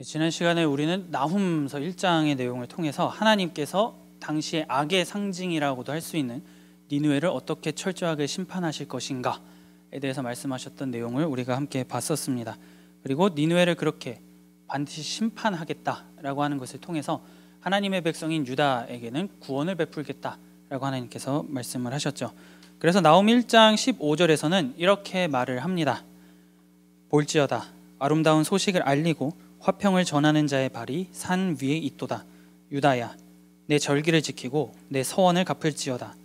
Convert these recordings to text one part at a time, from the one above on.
지난 시간에 우리는 나훔서 1장의 내용을 통해서 하나님께서 당시의 악의 상징이라고도 할 수 있는 니느웨를 어떻게 철저하게 심판하실 것인가에 대해서 말씀하셨던 내용을 우리가 함께 봤었습니다. 그리고 니느웨를 그렇게 반드시 심판하겠다라고 하는 것을 통해서 하나님의 백성인 유다에게는 구원을 베풀겠다라고 하나님께서 말씀을 하셨죠. 그래서 나훔 1장 15절에서는 이렇게 말을 합니다. 볼지어다 아름다운 소식을 알리고 화평을 전하는 자의 발이 산 위에 있도다. 유다야, 내 절기를 지키고 내 서원을 갚을지어다.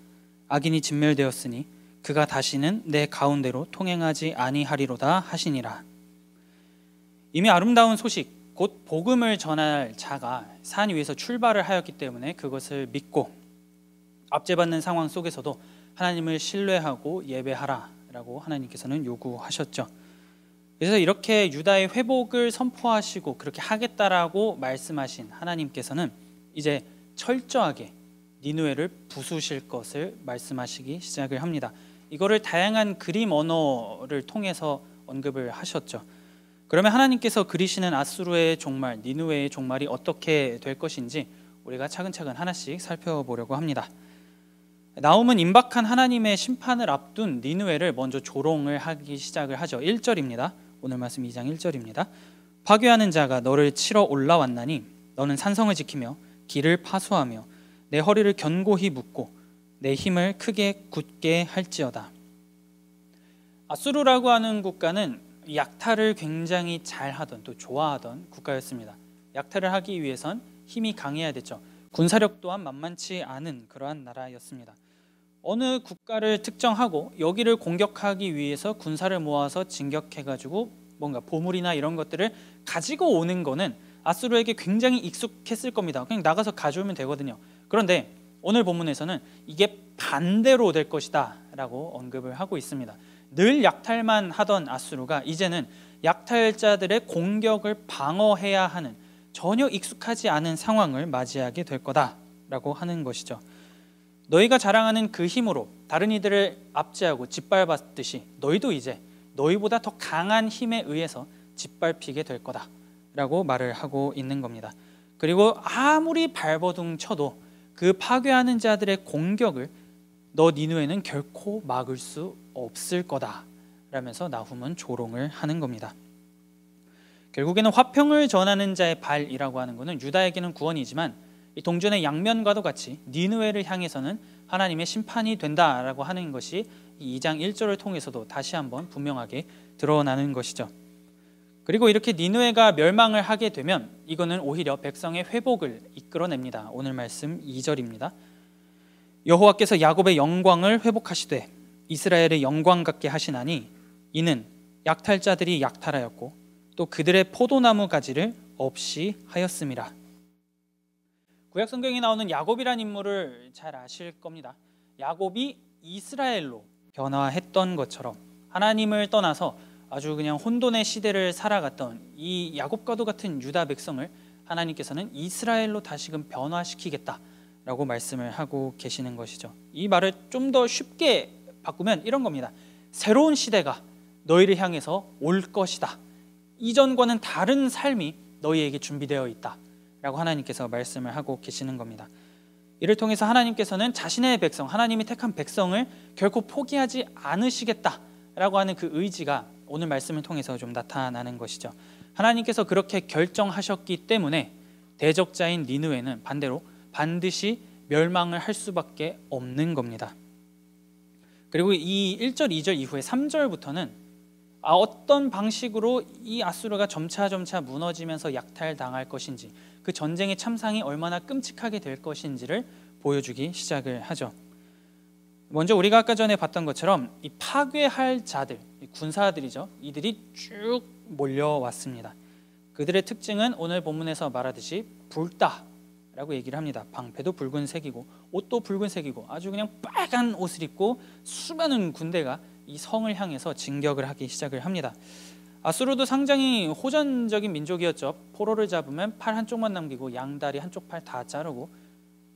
악인이 진멸되었으니 그가 다시는 내 가운데로 통행하지 아니하리로다 하시니라. 이미 아름다운 소식, 곧 복음을 전할 자가 산 위에서 출발을 하였기 때문에 그것을 믿고 압제받는 상황 속에서도 하나님을 신뢰하고 예배하라라고 하나님께서는 요구하셨죠. 그래서 이렇게 유다의 회복을 선포하시고 그렇게 하겠다라고 말씀하신 하나님께서는 이제 철저하게 니느웨를 부수실 것을 말씀하시기 시작을 합니다. 이거를 다양한 그림 언어를 통해서 언급을 하셨죠. 그러면 하나님께서 그리시는 아수르의 종말, 니느웨의 종말이 어떻게 될 것인지 우리가 차근차근 하나씩 살펴보려고 합니다. 나훔은 임박한 하나님의 심판을 앞둔 니느웨를 먼저 조롱을 하기 시작을 하죠. 1절입니다. 오늘 말씀 2장 1절입니다. 파괴하는 자가 너를 치러 올라왔나니 너는 산성을 지키며 길을 파수하며 내 허리를 견고히 묶고 내 힘을 크게 굳게 할지어다. 아수르라고 하는 국가는 약탈을 굉장히 잘하던 또 좋아하던 국가였습니다. 약탈을 하기 위해선 힘이 강해야 됐죠. 군사력 또한 만만치 않은 그러한 나라였습니다. 어느 국가를 특정하고 여기를 공격하기 위해서 군사를 모아서 진격해가지고 뭔가 보물이나 이런 것들을 가지고 오는 거는 아수르에게 굉장히 익숙했을 겁니다. 그냥 나가서 가져오면 되거든요. 그런데 오늘 본문에서는 이게 반대로 될 것이다 라고 언급을 하고 있습니다. 늘 약탈만 하던 아수르가 이제는 약탈자들의 공격을 방어해야 하는 전혀 익숙하지 않은 상황을 맞이하게 될 거다라고 하는 것이죠. 너희가 자랑하는 그 힘으로 다른 이들을 압제하고 짓밟았듯이 너희도 이제 너희보다 더 강한 힘에 의해서 짓밟히게 될 거다라고 말을 하고 있는 겁니다. 그리고 아무리 발버둥 쳐도 그 파괴하는 자들의 공격을 너 니느웨는 결코 막을 수 없을 거다라면서 나훔은 조롱을 하는 겁니다. 결국에는 화평을 전하는 자의 발이라고 하는 것은 유다에게는 구원이지만 이 동전의 양면과도 같이 니느웨를 향해서는 하나님의 심판이 된다라고 하는 것이 2장 1절을 통해서도 다시 한번 분명하게 드러나는 것이죠. 그리고 이렇게 니느웨가 멸망을 하게 되면 이거는 오히려 백성의 회복을 이끌어냅니다. 오늘 말씀 2절입니다. 여호와께서 야곱의 영광을 회복하시되 이스라엘의 영광 같게 하시나니 이는 약탈자들이 약탈하였고 또 그들의 포도나무 가지를 없이 하였음이라. 구약 성경에 나오는 야곱이라는 인물을 잘 아실 겁니다. 야곱이 이스라엘로 변화했던 것처럼 하나님을 떠나서 아주 그냥 혼돈의 시대를 살아갔던 이 야곱과도 같은 유다 백성을 하나님께서는 이스라엘로 다시금 변화시키겠다라고 말씀을 하고 계시는 것이죠. 이 말을 좀 더 쉽게 바꾸면 이런 겁니다. 새로운 시대가 너희를 향해서 올 것이다. 이전과는 다른 삶이 너희에게 준비되어 있다 라고 하나님께서 말씀을 하고 계시는 겁니다. 이를 통해서 하나님께서는 자신의 백성, 하나님이 택한 백성을 결코 포기하지 않으시겠다라고 하는 그 의지가 오늘 말씀을 통해서 좀 나타나는 것이죠. 하나님께서 그렇게 결정하셨기 때문에 대적자인 니느웨는 반대로 반드시 멸망을 할 수밖에 없는 겁니다. 그리고 이 1절, 2절 이후에 3절부터는 어떤 방식으로 이 아수르가 점차 무너지면서 약탈당할 것인지 그 전쟁의 참상이 얼마나 끔찍하게 될 것인지를 보여주기 시작을 하죠. 먼저 우리가 아까 전에 봤던 것처럼 이 파괴할 자들, 군사들이죠. 이들이 쭉 몰려왔습니다. 그들의 특징은 오늘 본문에서 말하듯이 붉다라고 얘기를 합니다. 방패도 붉은색이고 옷도 붉은색이고 아주 그냥 빨간 옷을 입고 수많은 군대가 이 성을 향해서 진격을 하기 시작을 합니다. 아수르도 상당히 호전적인 민족이었죠. 포로를 잡으면 팔 한쪽만 남기고 양다리 한쪽 팔 다 자르고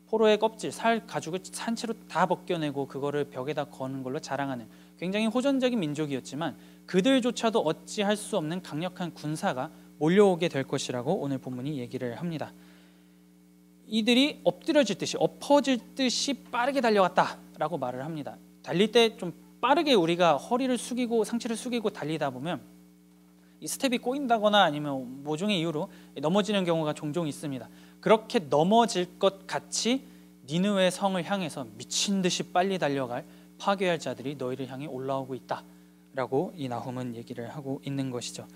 포로의 껍질, 살 가죽을 산채로 다 벗겨내고 그거를 벽에다 거는 걸로 자랑하는 굉장히 호전적인 민족이었지만 그들조차도 어찌할 수 없는 강력한 군사가 몰려오게 될 것이라고 오늘 본문이 얘기를 합니다. 이들이 엎드려질 듯이 엎어질 듯이 빠르게 달려갔다라고 말을 합니다. 달릴 때 좀 빠르게 우리가 허리를 숙이고 상체를 숙이고 달리다 보면 이 스텝이 꼬인다거나 아니면 모종의 이유로 넘어지는 경우가 종종 있습니다. 그렇게 넘어질 것 같이 니느웨 성을 향해서 미친 듯이 빨리 달려갈 파괴할 자들이 너희를 향해 올라오고 있다라고 이 나훔은 얘기를 하고 있는 것이죠.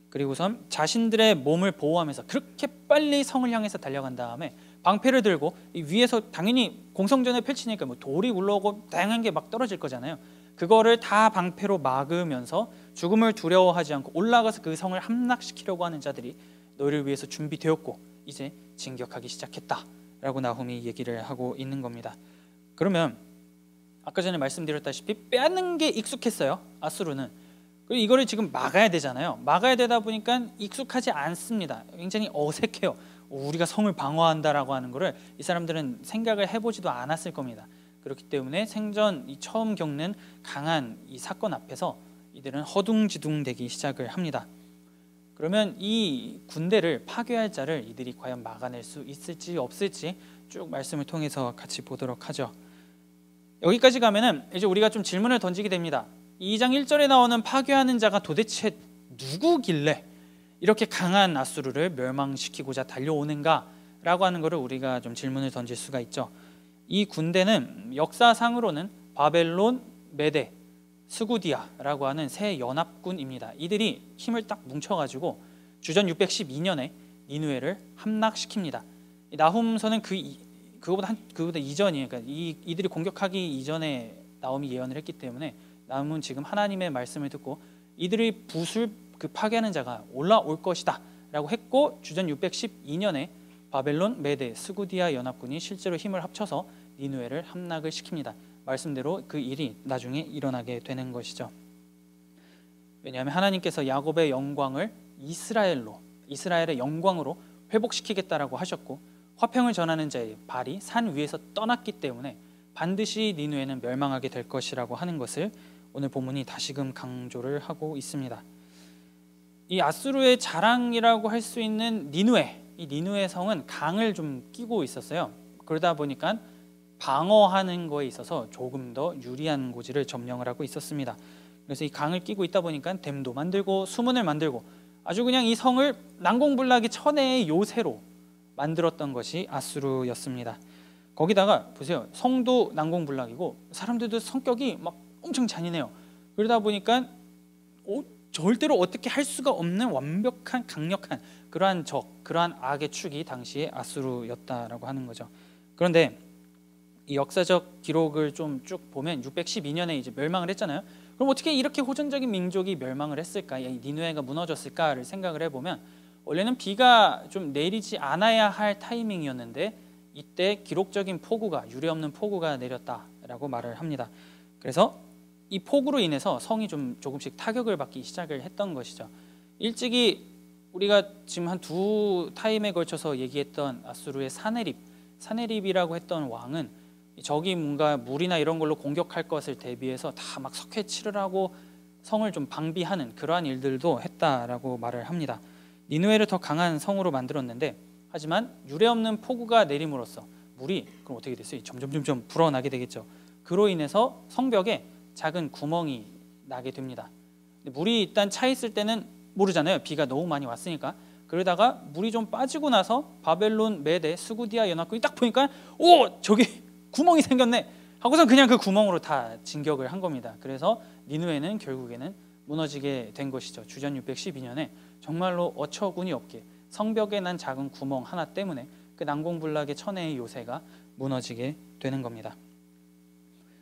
그리고선 자신들의 몸을 보호하면서 그렇게 빨리 성을 향해서 달려간 다음에 방패를 들고 이 위에서 당연히 공성전에 펼치니까 뭐 돌이 굴러오고 다양한 게 막 떨어질 거잖아요. 그거를 다 방패로 막으면서 죽음을 두려워하지 않고 올라가서 그 성을 함락시키려고 하는 자들이 너희를 위해서 준비되었고 이제 진격하기 시작했다라고 나훔이 얘기를 하고 있는 겁니다. 그러면 아까 전에 말씀드렸다시피 빼앗는 게 익숙했어요. 아수르는. 그리고 이거를 지금 막아야 되잖아요. 막아야 되다 보니까 익숙하지 않습니다. 굉장히 어색해요. 우리가 성을 방어한다라고 하는 거를 이 사람들은 생각을 해보지도 않았을 겁니다. 그렇기 때문에 생전 이 처음 겪는 강한 이 사건 앞에서 이들은 허둥지둥대기 시작을 합니다. 그러면 이 군대를 파괴할 자를 이들이 과연 막아낼 수 있을지 없을지 쭉 말씀을 통해서 같이 보도록 하죠. 여기까지 가면은 이제 우리가 좀 질문을 던지게 됩니다. 2장 1절에 나오는 파괴하는 자가 도대체 누구길래 이렇게 강한 아수르를 멸망시키고자 달려오는가 라고 하는 것을 우리가 좀 질문을 던질 수가 있죠. 이 군대는 역사상으로는 바벨론, 메데, 스구디아라고 하는 세 연합군입니다. 이들이 힘을 딱 뭉쳐가지고 주전 612년에 니느웨를 함락시킵니다. 나훔서는 그거보다 이전이에요. 그러니까 이들이 공격하기 이전에 나훔이 예언을 했기 때문에 나훔은 지금 하나님의 말씀을 듣고 이들의 붓을 파괴하는 자가 올라올 것이다 라고 했고 주전 612년에 바벨론, 메데, 스구디아 연합군이 실제로 힘을 합쳐서 니느웨를 함락을 시킵니다. 말씀대로 그 일이 나중에 일어나게 되는 것이죠. 왜냐하면 하나님께서 야곱의 영광을 이스라엘의 영광으로 회복시키겠다라고 하셨고 화평을 전하는 자의 발이 산 위에서 떠났기 때문에 반드시 니느웨는 멸망하게 될 것이라고 하는 것을 오늘 본문이 다시금 강조를 하고 있습니다. 이 아수르의 자랑이라고 할 수 있는 니느웨, 이 니느웨 성은 강을 좀 끼고 있었어요. 그러다 보니까 방어하는 거에 있어서 조금 더 유리한 고지를 점령을 하고 있었습니다. 그래서 이 강을 끼고 있다 보니까 댐도 만들고 수문을 만들고 아주 그냥 이 성을 난공불락의 천혜의 요새로 만들었던 것이 아수르였습니다. 거기다가 보세요. 성도 난공불락이고 사람들도 성격이 막 엄청 잔인해요. 그러다 보니까 절대로 어떻게 할 수가 없는 완벽한 강력한 그러한 그러한 악의 축이 당시에 아수르였다라고 하는 거죠. 그런데 이 역사적 기록을 좀 쭉 보면 612년에 이제 멸망을 했잖아요. 그럼 어떻게 이렇게 호전적인 민족이 멸망을 했을까? 니느웨가 무너졌을까를 생각을 해보면 원래는 비가 좀 내리지 않아야 할 타이밍이었는데 이때 기록적인 폭우가 유례없는 폭우가 내렸다라고 말을 합니다. 그래서 이 폭우로 인해서 성이 좀 조금씩 타격을 받기 시작을 했던 것이죠. 일찍이 우리가 지금 한 두 타임에 걸쳐서 얘기했던 아수르의 사네립이라고 했던 왕은 적이 뭔가 물이나 이런 걸로 공격할 것을 대비해서 다 막 석회치를 하고 성을 좀 방비하는 그러한 일들도 했다라고 말을 합니다. 니느웨를 더 강한 성으로 만들었는데 하지만 유례없는 폭우가 내림으로써 물이 그럼 어떻게 됐어요? 점점 불어나게 되겠죠. 그로 인해서 성벽에 작은 구멍이 나게 됩니다. 물이 일단 차 있을 때는 모르잖아요. 비가 너무 많이 왔으니까. 그러다가 물이 좀 빠지고 나서 바벨론, 메데, 스구디아 연합군이 딱 보니까 저기 구멍이 생겼네 하고선 그냥 그 구멍으로 다 진격을 한 겁니다. 그래서 니느웨는 결국에는 무너지게 된 것이죠. 주전 612년에 정말로 어처구니 없게 성벽에 난 작은 구멍 하나 때문에 그 난공불락의 천혜의 요새가 무너지게 되는 겁니다.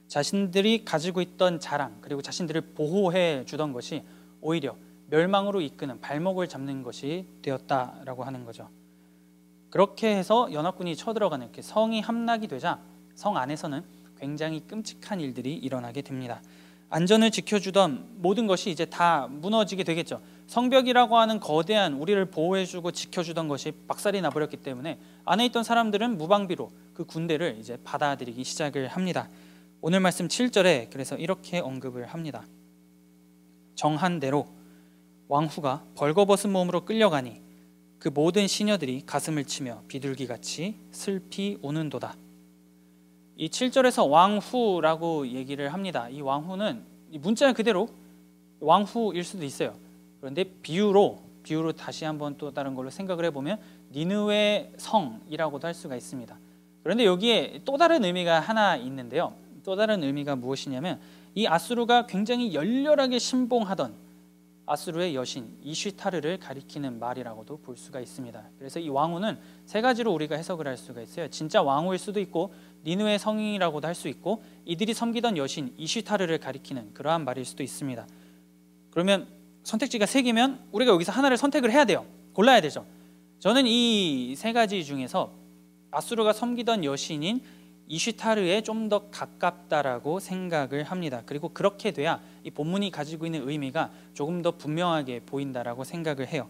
자신들이 가지고 있던 자랑 그리고 자신들을 보호해 주던 것이 오히려 멸망으로 이끄는 발목을 잡는 것이 되었다라고 하는 거죠. 그렇게 해서 연합군이 쳐들어가는 이렇게 성이 함락이 되자 성 안에서는 굉장히 끔찍한 일들이 일어나게 됩니다. 안전을 지켜주던 모든 것이 이제 다 무너지게 되겠죠. 성벽이라고 하는 거대한 우리를 보호해주고 지켜주던 것이 박살이 나버렸기 때문에 안에 있던 사람들은 무방비로 그 군대를 이제 받아들이기 시작을 합니다. 오늘 말씀 7절에 그래서 이렇게 언급을 합니다. 정한 대로 왕후가 벌거벗은 몸으로 끌려가니 그 모든 시녀들이 가슴을 치며 비둘기같이 슬피 우는도다. 이 7절에서 왕후라고 얘기를 합니다. 이 왕후는 이 문자 그대로 왕후일 수도 있어요. 그런데 비유로 다시 한번 또 다른 걸로 생각을 해보면 니느웨 성이라고도 할 수가 있습니다. 그런데 여기에 또 다른 의미가 하나 있는데요. 또 다른 의미가 무엇이냐면 이 아수르가 굉장히 열렬하게 신봉하던 아수르의 여신 이슈타르를 가리키는 말이라고도 볼 수가 있습니다. 그래서 이 왕후는 세 가지로 우리가 해석을 할 수가 있어요. 진짜 왕후일 수도 있고 니느웨 성이라고도 할 수 있고 이들이 섬기던 여신 이슈타르를 가리키는 그러한 말일 수도 있습니다. 그러면 선택지가 세 개면 우리가 여기서 하나를 선택을 해야 돼요. 골라야 되죠. 저는 이 세 가지 중에서 아수르가 섬기던 여신인 이슈타르에 좀 더 가깝다라고 생각을 합니다. 그리고 그렇게 돼야 이 본문이 가지고 있는 의미가 조금 더 분명하게 보인다라고 생각을 해요.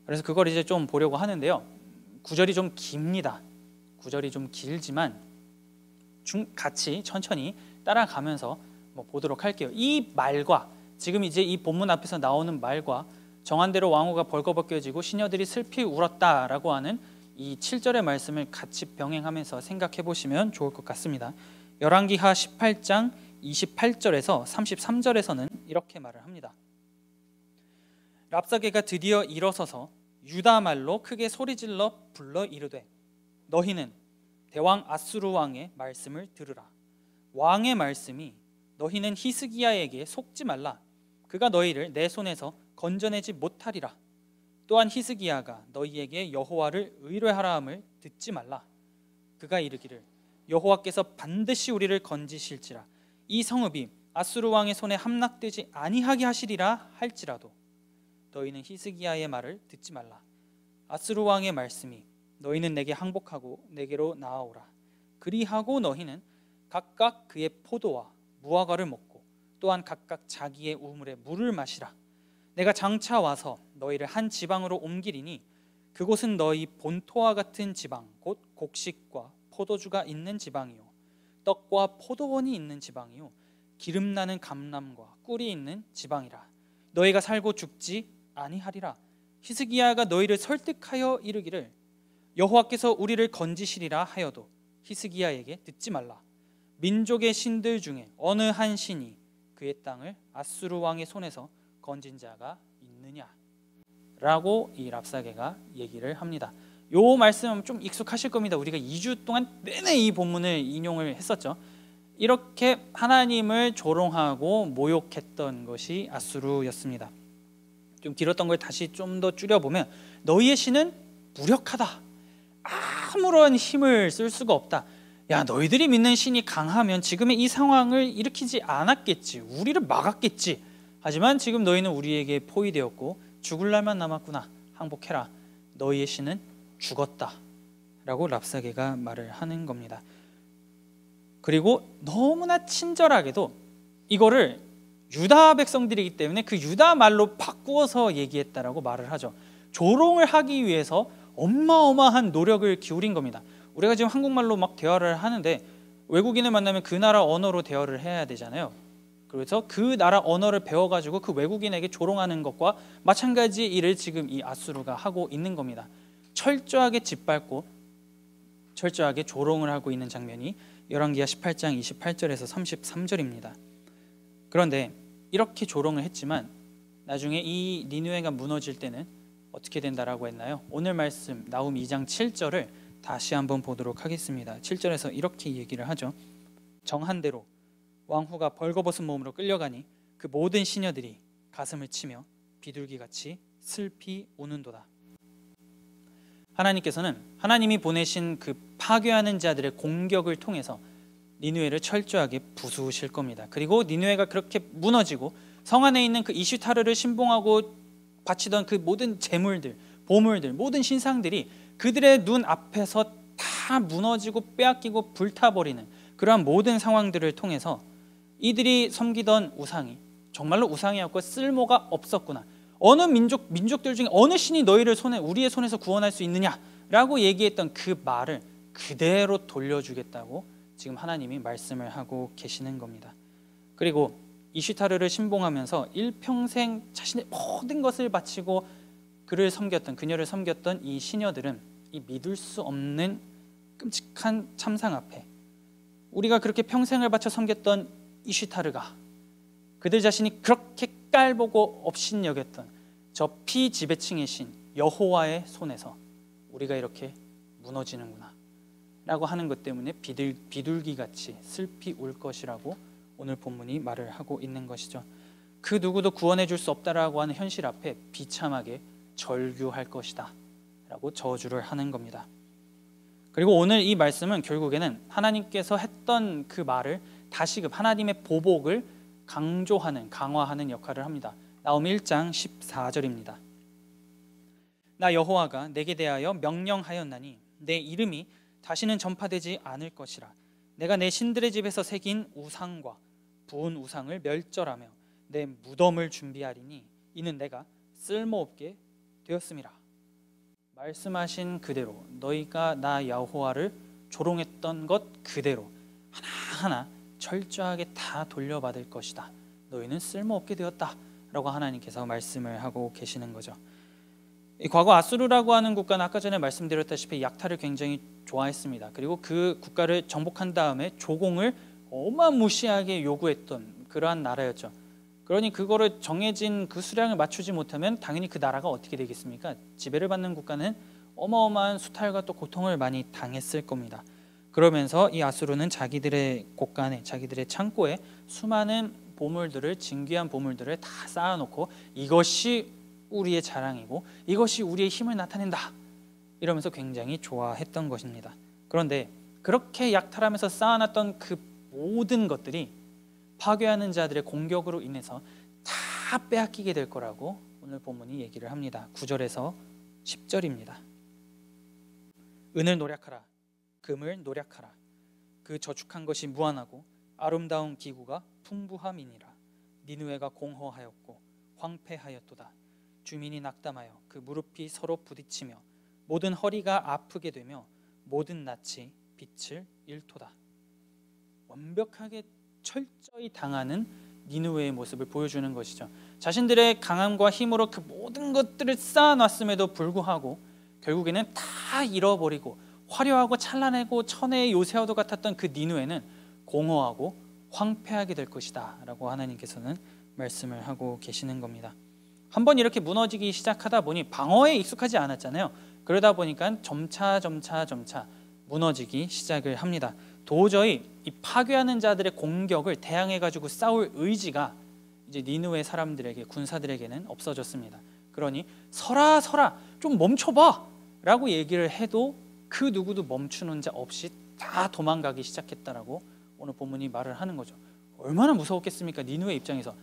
그래서 그걸 이제 좀 보려고 하는데요. 구절이 좀 깁니다. 구절이 좀 길지만 같이 천천히 따라가면서 보도록 할게요. 이 말과 지금 이제 이 본문 앞에서 나오는 말과 정한대로 왕후가 벌거벗겨지고 시녀들이 슬피 울었다라고 하는 이 7절의 말씀을 같이 병행하면서 생각해 보시면 좋을 것 같습니다. 열왕기하 18장 28절에서 33절에서는 이렇게 말을 합니다. 랍사게가 드디어 일어서서 유다 말로 크게 소리질러 불러 이르되 너희는 대왕 아수르 왕의 말씀을 들으라. 왕의 말씀이 너희는 히스기야에게 속지 말라. 그가 너희를 내 손에서 건져내지 못하리라. 또한 히스기야가 너희에게 여호와를 의뢰하라 함을 듣지 말라. 그가 이르기를 여호와께서 반드시 우리를 건지실지라 이 성읍이 아수르 왕의 손에 함락되지 아니하게 하시리라 할지라도 너희는 히스기야의 말을 듣지 말라. 아수르 왕의 말씀이 너희는 내게 항복하고 내게로 나아오라. 그리하고 너희는 각각 그의 포도와 무화과를 먹고 또한 각각 자기의 우물에 물을 마시라. 내가 장차 와서 너희를 한 지방으로 옮기리니 그곳은 너희 본토와 같은 지방 곧 곡식과 포도주가 있는 지방이요 떡과 포도원이 있는 지방이요 기름나는 감람과 꿀이 있는 지방이라. 너희가 살고 죽지 아니하리라. 히스기야가 너희를 설득하여 이르기를 여호와께서 우리를 건지시리라 하여도 히스기야에게 듣지 말라. 민족의 신들 중에 어느 한 신이 그의 땅을 아수르 왕의 손에서 건진 자가 있느냐 라고 이 랍사게가 얘기를 합니다. 요 말씀 좀 익숙하실 겁니다. 우리가 2주 동안 내내 이 본문을 인용을 했었죠. 이렇게 하나님을 조롱하고 모욕했던 것이 아수르였습니다. 좀 길었던 걸 다시 좀 더 줄여보면 너희의 신은 무력하다. 아무런 힘을 쓸 수가 없다. 야, 너희들이 믿는 신이 강하면 지금의 이 상황을 일으키지 않았겠지. 우리를 막았겠지. 하지만 지금 너희는 우리에게 포위되었고 죽을 날만 남았구나. 항복해라. 너희의 신은 죽었다 라고 랍사게가 말을 하는 겁니다. 그리고 너무나 친절하게도 이거를 유다 백성들이기 때문에 그 유다 말로 바꾸어서 얘기했다라고 말을 하죠. 조롱을 하기 위해서 어마어마한 노력을 기울인 겁니다. 우리가 지금 한국말로 막 대화를 하는데 외국인을 만나면 그 나라 언어로 대화를 해야 되잖아요. 그래서 그 나라 언어를 배워가지고 그 외국인에게 조롱하는 것과 마찬가지 일을 지금 이 아수르가 하고 있는 겁니다. 철저하게 짓밟고 철저하게 조롱을 하고 있는 장면이 열왕기하 18장 28절에서 33절입니다. 그런데 이렇게 조롱을 했지만 나중에 이 니느웨가 무너질 때는 어떻게 된다라고 했나요? 오늘 말씀 나훔 2장 7절을 다시 한번 보도록 하겠습니다. 7절에서 이렇게 얘기를 하죠. 정한대로 왕후가 벌거벗은 몸으로 끌려가니 그 모든 시녀들이 가슴을 치며 비둘기같이 슬피 우는도다. 하나님께서는 하나님이 보내신 그 파괴하는 자들의 공격을 통해서 니느웨를 철저하게 부수실 겁니다. 그리고 니느웨가 그렇게 무너지고 성 안에 있는 그 이슈타르를 신봉하고 바치던 그 모든 재물들, 보물들, 모든 신상들이 그들의 눈 앞에서 다 무너지고 빼앗기고 불타버리는 그러한 모든 상황들을 통해서 이들이 섬기던 우상이 정말로 우상이었고 쓸모가 없었구나. 어느 민족들 중에 어느 신이 너희를 우리의 손에서 구원할 수 있느냐라고 얘기했던 그 말을 그대로 돌려주겠다고 지금 하나님이 말씀을 하고 계시는 겁니다. 그리고 이슈타르를 신봉하면서 일평생 자신의 모든 것을 바치고 그녀를 섬겼던 이 시녀들은 이 믿을 수 없는 끔찍한 참상 앞에 우리가 그렇게 평생을 바쳐 섬겼던 이슈타르가, 그들 자신이 그렇게 깔보고 업신여겼던 저 피지배층의 신 여호와의 손에서 우리가 이렇게 무너지는구나 라고 하는 것 때문에 비둘기같이 슬피 울 것이라고 오늘 본문이 말을 하고 있는 것이죠. 그 누구도 구원해 줄 수 없다라고 하는 현실 앞에 비참하게 절규할 것이다 라고 저주를 하는 겁니다. 그리고 오늘 이 말씀은 결국에는 하나님께서 했던 그 말을 다시금 하나님의 보복을 강조하는, 강화하는 역할을 합니다. 나홈 1장 14절입니다. 나 여호와가 내게 대하여 명령하였나니 내 이름이 다시는 전파되지 않을 것이라. 내가 내 신들의 집에서 새긴 우상과 부은 우상을 멸절하며 내 무덤을 준비하리니 이는 내가 쓸모없게 되었음이라. 말씀하신 그대로 너희가 나 여호와를 조롱했던 것 그대로 하나하나 철저하게 다 돌려받을 것이다. 너희는 쓸모없게 되었다 라고 하나님께서 말씀을 하고 계시는 거죠. 과거 아수르라고 하는 국가는 아까 전에 말씀드렸다시피 약탈을 굉장히 좋아했습니다. 그리고 그 국가를 정복한 다음에 조공을 어마무시하게 요구했던 그러한 나라였죠. 그러니 그거를 정해진 그 수량을 맞추지 못하면 당연히 그 나라가 어떻게 되겠습니까? 지배를 받는 국가는 어마어마한 수탈과 또 고통을 많이 당했을 겁니다. 그러면서 이 아수르는 자기들의 곳간에, 자기들의 창고에 수많은 보물들을, 진귀한 보물들을 다 쌓아놓고 이것이 우리의 자랑이고 이것이 우리의 힘을 나타낸다 이러면서 굉장히 좋아했던 것입니다. 그런데 그렇게 약탈하면서 쌓아놨던 그 모든 것들이 파괴하는 자들의 공격으로 인해서 다 빼앗기게 될 거라고 오늘 본문이 얘기를 합니다. 9절에서 10절입니다. 은을 노략하라, 금을 노략하라. 그 저축한 것이 무한하고 아름다운 기구가 풍부함이니라. 니느웨가 공허하였고 황폐하였도다. 주민이 낙담하여 그 무릎이 서로 부딪히며 모든 허리가 아프게 되며 모든 낯이 빛을 잃도다. 완벽하게 철저히 당하는 니느웨의 모습을 보여주는 것이죠. 자신들의 강함과 힘으로 그 모든 것들을 쌓아놨음에도 불구하고 결국에는 다 잃어버리고 화려하고 찬란하고 천혜의 요새와도 같았던 그 니느웨는 공허하고 황폐하게 될 것이다 라고 하나님께서는 말씀을 하고 계시는 겁니다. 한번 이렇게 무너지기 시작하다 보니 방어에 익숙하지 않았잖아요. 그러다 보니까 점차 무너지기 시작을 합니다. 도저히 이 파괴하는 자들의 공격을 대항해가지고 싸울 의지가 이제 니느웨 사람들에게, 군사들에게는 없어졌습니다. 그러니 서라 좀 멈춰봐 라고 얘기를 해도 그 누구도 멈추는 자 없이 다 도망가기 시작했다라고 오늘 본문이 말을 하는 거죠. 얼마나 무서웠겠습니까? 니느웨 입장에서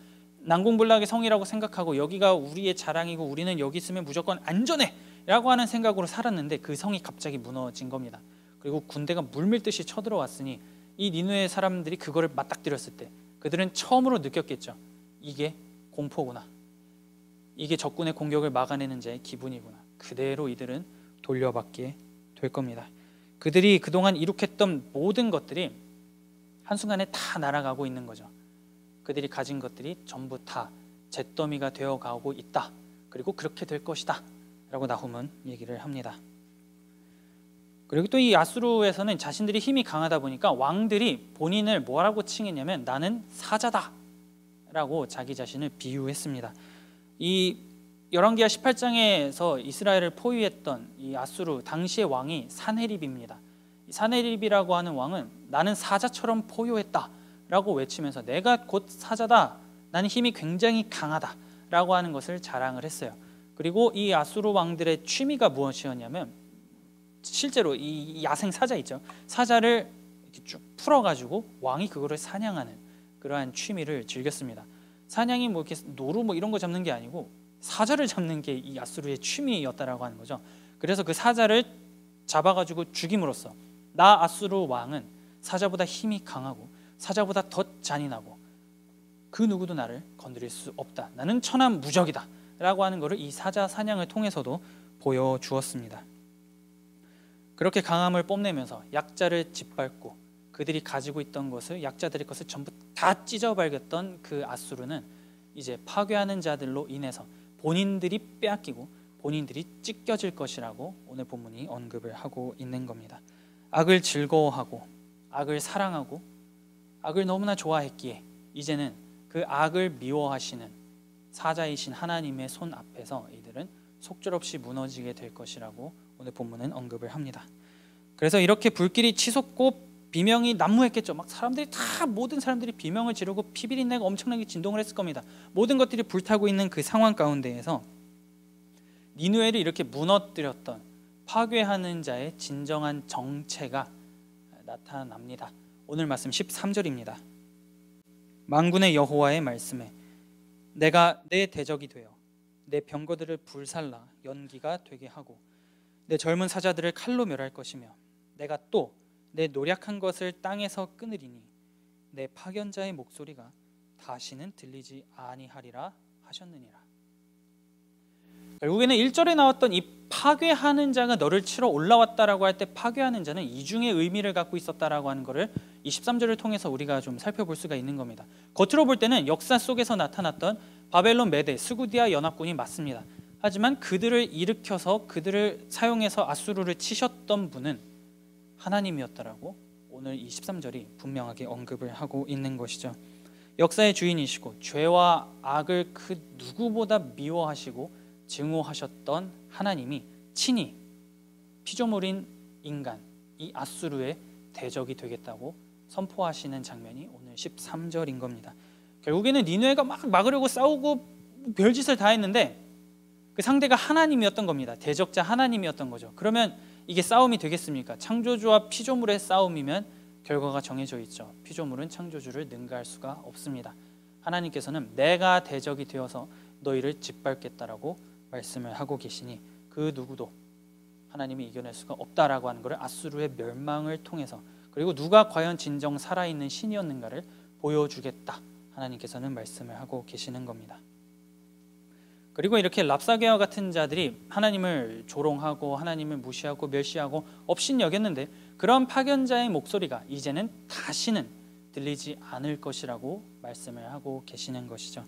난공불락의 성이라고 생각하고 여기가 우리의 자랑이고 우리는 여기 있으면 무조건 안전해 라고 하는 생각으로 살았는데 그 성이 갑자기 무너진 겁니다. 그리고 군대가 물밀듯이 쳐들어왔으니 이 니느웨 사람들이 그거를 맞닥뜨렸을 때 그들은 처음으로 느꼈겠죠. 이게 공포구나. 이게 적군의 공격을 막아내는 자의 기분이구나. 그대로 이들은 돌려받게 될 겁니다. 그들이 그동안 이룩했던 모든 것들이 한순간에 다 날아가고 있는 거죠. 그들이 가진 것들이 전부 다 잿더미가 되어가고 있다. 그리고 그렇게 될 것이다 라고 나훔은 얘기를 합니다. 그리고 또 이 아수르에서는 자신들이 힘이 강하다 보니까 왕들이 본인을 뭐라고 칭했냐면 나는 사자다 라고 자기 자신을 비유했습니다. 이 열왕기하 18장에서 이스라엘을 포위했던 이 아수르 당시의 왕이 산헤립입니다. 이 산헤립이라고 하는 왕은 나는 사자처럼 포효했다 라고 외치면서 내가 곧 사자다, 나는 힘이 굉장히 강하다 라고 하는 것을 자랑을 했어요. 그리고 이 아수르 왕들의 취미가 무엇이었냐면 실제로 이 야생 사자 있죠, 사자를 이렇게 쭉 풀어가지고 왕이 그거를 사냥하는 그러한 취미를 즐겼습니다. 사냥이 뭐 이렇게 노루 뭐 이런 거 잡는 게 아니고 사자를 잡는 게 이 아수르의 취미였다라고 하는 거죠. 그래서 그 사자를 잡아가지고 죽임으로써 나 아수르 왕은 사자보다 힘이 강하고 사자보다 더 잔인하고 그 누구도 나를 건드릴 수 없다, 나는 천하무적이다 라고 하는 것을 이 사자 사냥을 통해서도 보여주었습니다. 그렇게 강함을 뽐내면서 약자를 짓밟고 그들이 가지고 있던 것을, 약자들의 것을 전부 다 찢어발겼던 그 아수르는 이제 파괴하는 자들로 인해서 본인들이 빼앗기고 본인들이 찢겨질 것이라고 오늘 본문이 언급을 하고 있는 겁니다. 악을 즐거워하고 악을 사랑하고 악을 너무나 좋아했기에 이제는 그 악을 미워하시는 사자이신 하나님의 손 앞에서 이들은 속절없이 무너지게 될 것이라고 오늘 본문은 언급을 합니다. 그래서 이렇게 불길이 치솟고 비명이 난무했겠죠. 막 사람들이 다 모든 사람들이 비명을 지르고 피비린내가 엄청나게 진동을 했을 겁니다. 모든 것들이 불타고 있는 그 상황 가운데에서 니느웨를 이렇게 무너뜨렸던 파괴하는 자의 진정한 정체가 나타납니다. 오늘 말씀 13절입니다. 만군의 여호와의 말씀에 내가 내 대적이 되어 내 병거들을 불살라 연기가 되게 하고 내 젊은 사자들을 칼로 멸할 것이며 내가 또 내 노력한 것을 땅에서 끊으리니 내 파견자의 목소리가 다시는 들리지 아니하리라 하셨느니라. 결국에는 1절에 나왔던 이 파괴하는 자가 너를 치러 올라왔다라고 할 때 파괴하는 자는 이중의 의미를 갖고 있었다라고 하는 것을 23절을 통해서 우리가 좀 살펴볼 수가 있는 겁니다. 겉으로 볼 때는 역사 속에서 나타났던 바벨론, 메데, 스구디아 연합군이 맞습니다. 하지만 그들을 일으켜서 그들을 사용해서 아수르를 치셨던 분은 하나님이었다라고 오늘 23절이 분명하게 언급을 하고 있는 것이죠. 역사의 주인이시고 죄와 악을 그 누구보다 미워하시고 증오하셨던 하나님이 친히 피조물인 인간 이 아수르의 대적이 되겠다고 선포하시는 장면이 오늘 13절인 겁니다. 결국에는 니느웨가 막 막으려고 싸우고 별짓을 다 했는데 그 상대가 하나님이었던 겁니다. 대적자 하나님이었던 거죠. 그러면 이게 싸움이 되겠습니까? 창조주와 피조물의 싸움이면 결과가 정해져 있죠. 피조물은 창조주를 능가할 수가 없습니다. 하나님께서는 내가 대적이 되어서 너희를 짓밟겠다라고 말씀을 하고 계시니 그 누구도 하나님이 이겨낼 수가 없다라고 하는 것을 아수르의 멸망을 통해서 그리고 누가 과연 진정 살아있는 신이었는가를 보여주겠다. 하나님께서는 말씀을 하고 계시는 겁니다. 그리고 이렇게 랍사게와 같은 자들이 하나님을 조롱하고 하나님을 무시하고 멸시하고 업신여겼는데 그런 파견자의 목소리가 이제는 다시는 들리지 않을 것이라고 말씀을 하고 계시는 것이죠.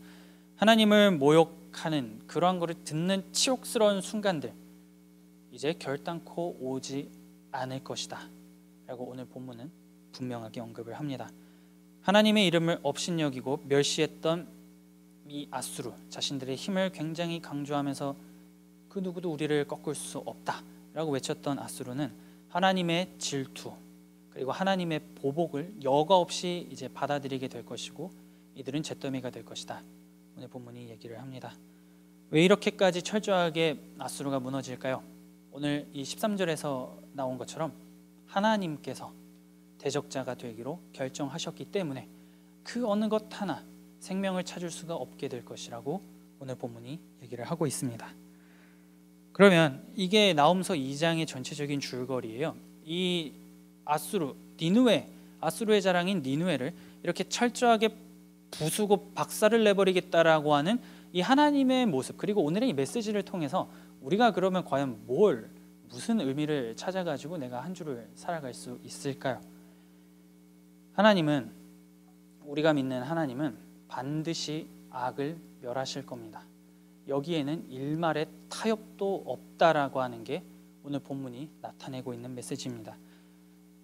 하나님을 모욕하는 그러한 것을 듣는 치욕스러운 순간들 이제 결단코 오지 않을 것이다 라고 오늘 본문은 분명하게 언급을 합니다. 하나님의 이름을 업신여기고 멸시했던 이 아수르 자신들의 힘을 굉장히 강조하면서 그 누구도 우리를 꺾을 수 없다라고 외쳤던 아수르는 하나님의 질투 그리고 하나님의 보복을 여과 없이 이제 받아들이게 될 것이고 이들은 잿더미가 될 것이다. 오늘 본문이 얘기를 합니다. 왜 이렇게까지 철저하게 아수르가 무너질까요? 오늘 이 13절에서 나온 것처럼 하나님께서 대적자가 되기로 결정하셨기 때문에 그 어느 것 하나 생명을 찾을 수가 없게 될 것이라고 오늘 본문이 얘기를 하고 있습니다. 그러면 이게 나홈서 2장의 전체적인 줄거리예요. 이 아수르, 니느웨, 아수르의 자랑인 니느웨를 이렇게 철저하게 부수고 박살을 내버리겠다라고 하는 이 하나님의 모습 그리고 오늘의 이 메시지를 통해서 우리가 그러면 과연 무슨 의미를 찾아가지고 내가 한 주를 살아갈 수 있을까요? 하나님은 우리가 믿는 하나님은 반드시 악을 멸하실 겁니다. 여기에는 일말의 타협도 없다라고 하는 게 오늘 본문이 나타내고 있는 메시지입니다.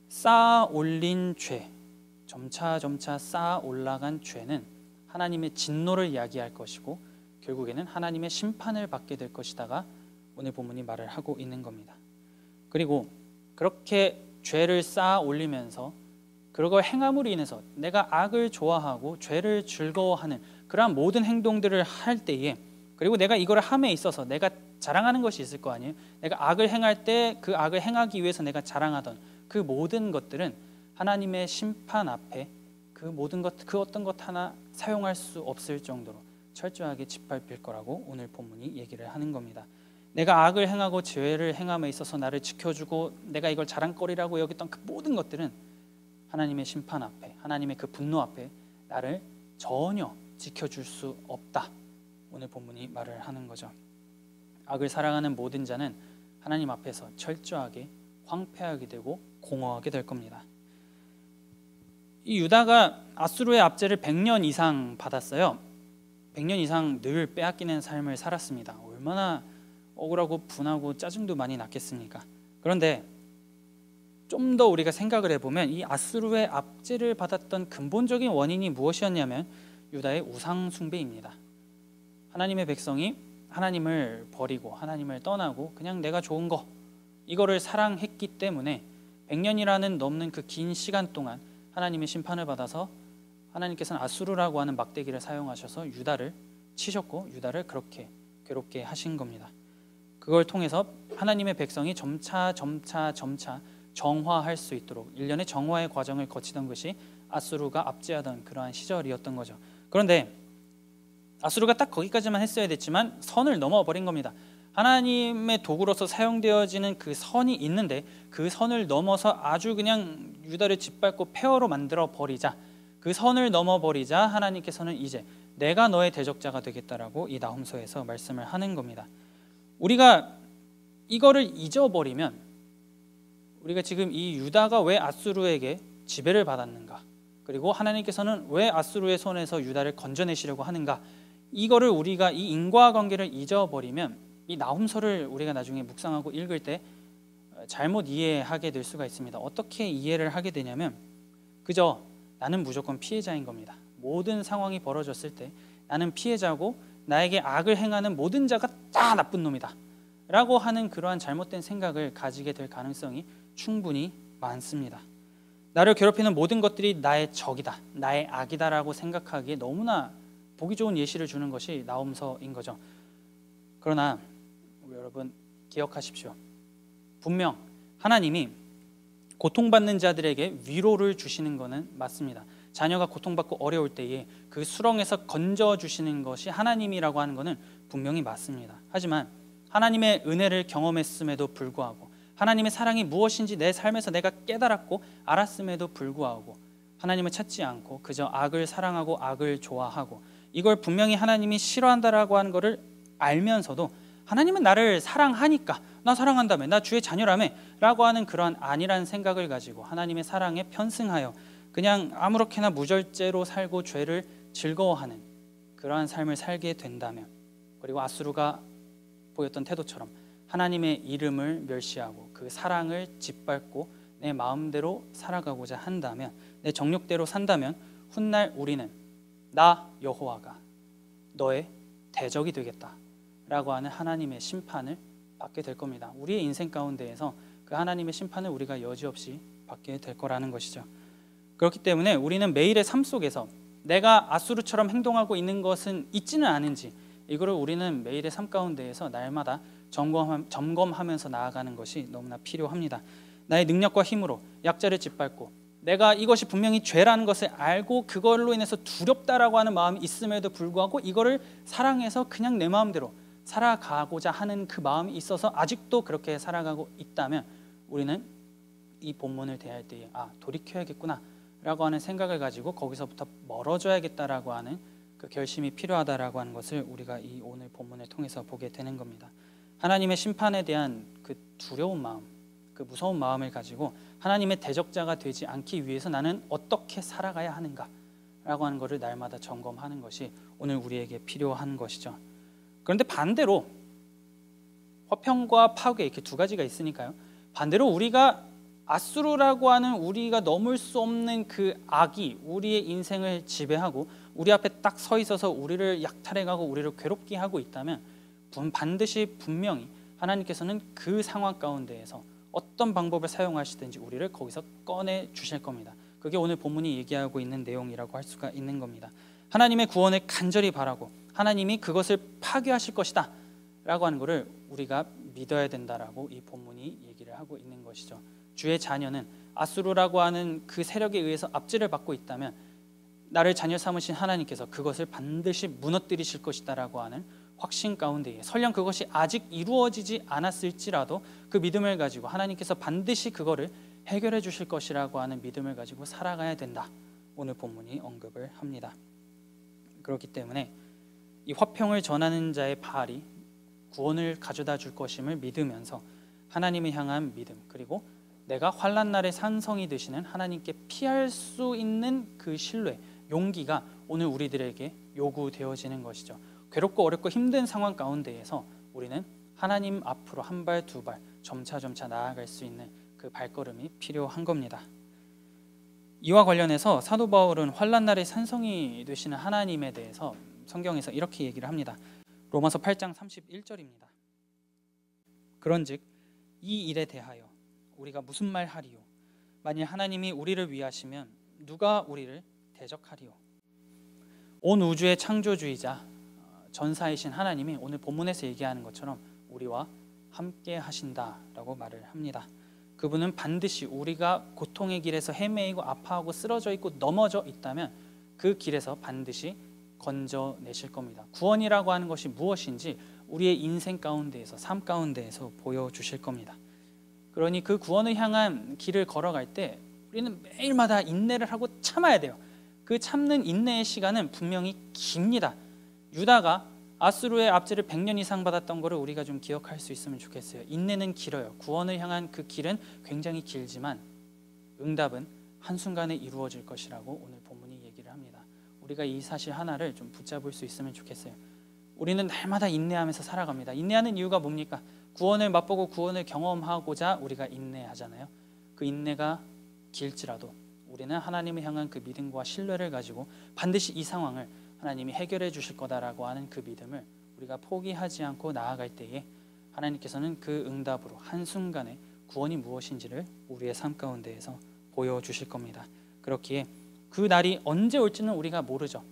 쌓아 올린 죄, 점차 쌓아 올라간 죄는 하나님의 진노를 이야기할 것이고 결국에는 하나님의 심판을 받게 될 것이다가 오늘 본문이 말을 하고 있는 겁니다. 그리고 그렇게 죄를 쌓아 올리면서 그걸 행함으로 인해서 내가 악을 좋아하고 죄를 즐거워하는 그러한 모든 행동들을 할 때에 그리고 내가 이걸 함에 있어서 내가 자랑하는 것이 있을 거 아니에요. 내가 악을 행할 때 그 악을 행하기 위해서 내가 자랑하던 그 모든 것들은 하나님의 심판 앞에 그 모든 것, 그 어떤 것 하나 사용할 수 없을 정도로 철저하게 짓밟힐 거라고 오늘 본문이 얘기를 하는 겁니다. 내가 악을 행하고 죄를 행함에 있어서 나를 지켜주고 내가 이걸 자랑거리라고 여겼던 그 모든 것들은 하나님의 심판 앞에 하나님의 그 분노 앞에 나를 전혀 지켜줄 수 없다. 오늘 본문이 말을 하는 거죠. 악을 사랑하는 모든 자는 하나님 앞에서 철저하게 황폐하게 되고 공허하게 될 겁니다. 이 유다가 아수르의 압제를 100년 이상 받았어요. 100년 이상 늘 빼앗기는 삶을 살았습니다. 얼마나 억울하고 분하고 짜증도 많이 났겠습니까? 그런데 좀 더 우리가 생각을 해보면 이 아수르의 압제를 받았던 근본적인 원인이 무엇이었냐면 유다의 우상 숭배입니다. 하나님의 백성이 하나님을 버리고 하나님을 떠나고 그냥 내가 좋은 거 이거를 사랑했기 때문에 100년이라는 넘는 그 긴 시간 동안 하나님의 심판을 받아서 하나님께서는 아수르라고 하는 막대기를 사용하셔서 유다를 치셨고 유다를 그렇게 괴롭게 하신 겁니다. 그걸 통해서 하나님의 백성이 점차 정화할 수 있도록 일련의 정화의 과정을 거치던 것이 아수르가 압제하던 그러한 시절이었던 거죠. 그런데 아수르가 딱 거기까지만 했어야 됐지만 선을 넘어버린 겁니다. 하나님의 도구로서 사용되어지는 그 선이 있는데 그 선을 넘어서 아주 그냥 유다를 짓밟고 폐허로 만들어 버리자, 그 선을 넘어버리자 하나님께서는 이제 내가 너의 대적자가 되겠다라고 이 나훔서에서 말씀을 하는 겁니다. 우리가 이거를 잊어버리면 우리가 지금 이 유다가 왜 아수르에게 지배를 받았는가, 그리고 하나님께서는 왜 아수르의 손에서 유다를 건져내시려고 하는가, 이거를 우리가 이 인과관계를 잊어버리면 이 나훔서를 우리가 나중에 묵상하고 읽을 때 잘못 이해하게 될 수가 있습니다. 어떻게 이해를 하게 되냐면 그저 나는 무조건 피해자인 겁니다. 모든 상황이 벌어졌을 때 나는 피해자고 나에게 악을 행하는 모든 자가 다 나쁜 놈이다 라고 하는 그러한 잘못된 생각을 가지게 될 가능성이 충분히 많습니다. 나를 괴롭히는 모든 것들이 나의 적이다, 나의 악이다 라고 생각하기에 너무나 보기 좋은 예시를 주는 것이 나훔서인 거죠. 그러나 우리 여러분 기억하십시오. 분명 하나님이 고통받는 자들에게 위로를 주시는 것은 맞습니다. 자녀가 고통받고 어려울 때에 그 수렁에서 건져주시는 것이 하나님이라고 하는 것은 분명히 맞습니다. 하지만 하나님의 은혜를 경험했음에도 불구하고 하나님의 사랑이 무엇인지 내 삶에서 내가 깨달았고 알았음에도 불구하고 하나님을 찾지 않고 그저 악을 사랑하고 악을 좋아하고 이걸 분명히 하나님이 싫어한다라고 하는 것을 알면서도 하나님은 나를 사랑하니까 나 사랑한다며 나 주의 자녀라며 라고 하는 그러한 아니란 생각을 가지고 하나님의 사랑에 편승하여 그냥 아무렇게나 무절제로 살고 죄를 즐거워하는 그러한 삶을 살게 된다면, 그리고 아수르가 보였던 태도처럼 하나님의 이름을 멸시하고 그 사랑을 짓밟고 내 마음대로 살아가고자 한다면, 내 정욕대로 산다면 훗날 우리는 나 여호와가 너의 대적이 되겠다 라고 하는 하나님의 심판을 받게 될 겁니다. 우리의 인생 가운데에서 그 하나님의 심판을 우리가 여지없이 받게 될 거라는 것이죠. 그렇기 때문에 우리는 매일의 삶 속에서 내가 아수르처럼 행동하고 있는 것은 있지는 않은지 이거를 우리는 매일의 삶 가운데에서 날마다 점검하면서 나아가는 것이 너무나 필요합니다. 나의 능력과 힘으로 약자를 짓밟고 내가 이것이 분명히 죄라는 것을 알고 그걸로 인해서 두렵다라고 하는 마음이 있음에도 불구하고 이거를 사랑해서 그냥 내 마음대로 살아가고자 하는 그 마음이 있어서 아직도 그렇게 살아가고 있다면 우리는 이 본문을 대할 때에 돌이켜야겠구나 라고 하는 생각을 가지고 거기서부터 멀어져야겠다라고 하는 그 결심이 필요하다라고 하는 것을 우리가 이 오늘 본문을 통해서 보게 되는 겁니다. 하나님의 심판에 대한 그 두려운 마음, 그 무서운 마음을 가지고 하나님의 대적자가 되지 않기 위해서 나는 어떻게 살아가야 하는가 라고 하는 것을 날마다 점검하는 것이 오늘 우리에게 필요한 것이죠. 그런데 반대로 화평과 파괴 이렇게 두 가지가 있으니까요. 반대로 우리가 아수르라고 하는 우리가 넘을 수 없는 그 악이 우리의 인생을 지배하고 우리 앞에 딱 서 있어서 우리를 약탈해가고 우리를 괴롭게 하고 있다면 반드시 분명히 하나님께서는 그 상황 가운데에서 어떤 방법을 사용하시든지 우리를 거기서 꺼내 주실 겁니다. 그게 오늘 본문이 얘기하고 있는 내용이라고 할 수가 있는 겁니다. 하나님의 구원을 간절히 바라고 하나님이 그것을 파괴하실 것이다 라고 하는 것을 우리가 믿어야 된다라고 이 본문이 얘기를 하고 있는 것이죠. 주의 자녀는 아수르라고 하는 그 세력에 의해서 압제를 받고 있다면 나를 자녀 삼으신 하나님께서 그것을 반드시 무너뜨리실 것이다라고 하는 확신 가운데에, 설령 그것이 아직 이루어지지 않았을지라도 그 믿음을 가지고 하나님께서 반드시 그거를 해결해 주실 것이라고 하는 믿음을 가지고 살아가야 된다. 오늘 본문이 언급을 합니다. 그렇기 때문에 이 화평을 전하는 자의 발이 구원을 가져다 줄 것임을 믿으면서 하나님을 향한 믿음, 그리고 내가 환난 날의 산성이 되시는 하나님께 피할 수 있는 그 신뢰, 용기가 오늘 우리들에게 요구되어지는 것이죠. 괴롭고 어렵고 힘든 상황 가운데에서 우리는 하나님 앞으로 한 발 두 발 점차 나아갈 수 있는 그 발걸음이 필요한 겁니다. 이와 관련해서 사도 바울은 환난 날의 산성이 되시는 하나님에 대해서 성경에서 이렇게 얘기를 합니다. 로마서 8장 31절입니다. 그런즉 이 일에 대하여 우리가 무슨 말 하리요? 만일 하나님이 우리를 위하시면 누가 우리를 대적하리요? 온 우주의 창조주이자 전사이신 하나님이 오늘 본문에서 얘기하는 것처럼 우리와 함께 하신다라고 말을 합니다. 그분은 반드시 우리가 고통의 길에서 헤매이고 아파하고 쓰러져 있고 넘어져 있다면 그 길에서 반드시 건져내실 겁니다. 구원이라고 하는 것이 무엇인지 우리의 인생 가운데에서, 삶 가운데에서 보여주실 겁니다. 그러니 그 구원을 향한 길을 걸어갈 때 우리는 매일마다 인내를 하고 참아야 돼요. 그 참는 인내의 시간은 분명히 깁니다. 유다가 아수르의 압제를 100년 이상 받았던 것을 우리가 좀 기억할 수 있으면 좋겠어요. 인내는 길어요. 구원을 향한 그 길은 굉장히 길지만 응답은 한순간에 이루어질 것이라고 오늘 본문이 얘기를 합니다. 우리가 이 사실 하나를 좀 붙잡을 수 있으면 좋겠어요. 우리는 날마다 인내하면서 살아갑니다. 인내하는 이유가 뭡니까? 구원을 맛보고 구원을 경험하고자 우리가 인내하잖아요. 그 인내가 길지라도 우리는 하나님을 향한 그 믿음과 신뢰를 가지고 반드시 이 상황을 하나님이 해결해 주실 거다라고 하는 그 믿음을 우리가 포기하지 않고 나아갈 때에 하나님께서는 그 응답으로 한순간에 구원이 무엇인지를 우리의 삶 가운데에서 보여주실 겁니다. 그렇기에 그 날이 언제 올지는 우리가 모르죠.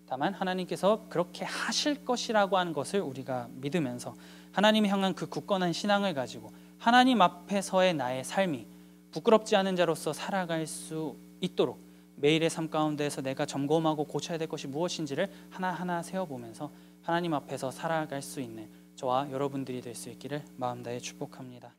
다만 하나님께서 그렇게 하실 것이라고 하는 것을 우리가 믿으면서 하나님이 향한 그 굳건한 신앙을 가지고 하나님 앞에서의 나의 삶이 부끄럽지 않은 자로서 살아갈 수 있도록 매일의 삶 가운데에서 내가 점검하고 고쳐야 될 것이 무엇인지를 하나하나 세워보면서 하나님 앞에서 살아갈 수 있는 저와 여러분들이 될 수 있기를 마음 다해 축복합니다.